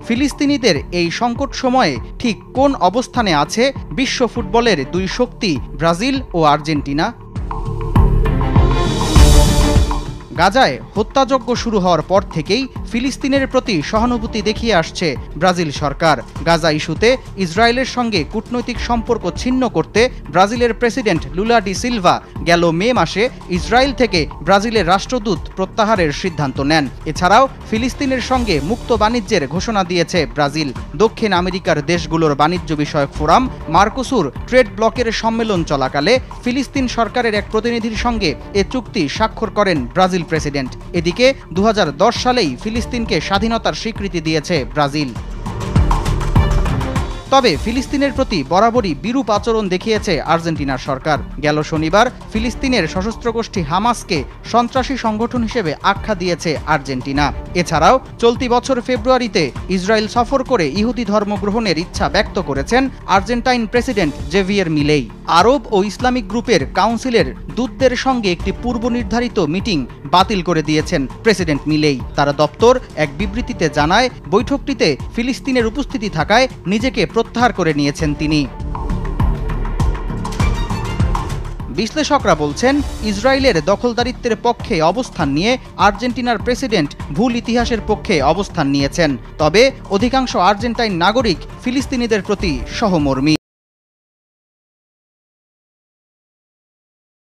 ফিলিস্তিনিদের এই সংকট সময়ে ঠিক কোন অবস্থানে আছে বিশ্ব ফুটবলের দুই শক্তি ব্রাজিল ও আর্জেন্টিনা? গাজায় হত্যাযজ্ঞ শুরু হওয়ার পর থেকেই ফিলিস্তিনের প্রতি সহানুভূতি দেখিয়ে আসছে ব্রাজিল সরকার। গাজা ইস্যুতে ইসরায়েলের সঙ্গে কূটনৈতিক সম্পর্ক ছিন্ন করতে ব্রাজিলের প্রেসিডেন্ট লুলা ডি সিলভা গেল মে মাসে ইসরায়েল থেকে ব্রাজিলের রাষ্ট্রদূত প্রত্যাহারের সিদ্ধান্ত নেন। এছাড়াও ফিলিস্তিনের সঙ্গে মুক্ত বাণিজ্যের ঘোষণা দিয়েছে ব্রাজিল। দক্ষিণ আমেরিকার দেশগুলোর বাণিজ্য বিষয়ক ফোরাম মার্কোসুর ট্রেড ব্লকের সম্মেলন চলাকালে ফিলিস্তিন সরকারের এক প্রতিনিধির সঙ্গে এ চুক্তি স্বাক্ষর করেন ব্রাজিল প্রেসিডেন্ট। এদিকে 2010 সালেই ফিলিস্তিনকে স্বাধীনতার স্বীকৃতি দিয়েছে ব্রাজিল। তবে ফিলিস্তিনের প্রতি বরাবরই বিরূপ আচরণ দেখিয়েছে আর্জেন্টিনার সরকার। গেল শনিবার ফিলিস্তিনের সশস্ত্র গোষ্ঠী হামাসকে সন্ত্রাসী সংগঠন হিসেবে আখ্যা দিয়েছে আর্জেন্টিনা। এছাড়াও চলতি বছর ফেব্রুয়ারিতে ইসরায়েল সফর করে ইহুদি ধর্ম গ্রহণের ইচ্ছা ব্যক্ত করেছেন আর্জেন্টাইন প্রেসিডেন্ট জেভিয়ের মিলেই। আরব ও ইসলামিক গ্রুপের কাউন্সিলের দূতদের সঙ্গে একটি পূর্ব নির্ধারিত মিটিং বাতিল করে দিয়েছেন প্রেসিডেন্ট মিলেই। তার দপ্তর এক বিবৃতিতে জানায়, বৈঠকটিতে ফিলিস্তিনের উপস্থিতি থাকায় নিজেকে প্রত্যাহার করে নিয়েছেন তিনি। বিশ্লেষকরা বলছেন, ইসরায়েলের দখলদারিত্বের পক্ষে অবস্থান নিয়ে আর্জেন্টিনার প্রেসিডেন্ট ভুল ইতিহাসের পক্ষে অবস্থান নিয়েছেন। তবে অধিকাংশ আর্জেন্টাইন নাগরিক ফিলিস্তিনিদের প্রতি সহমর্মী।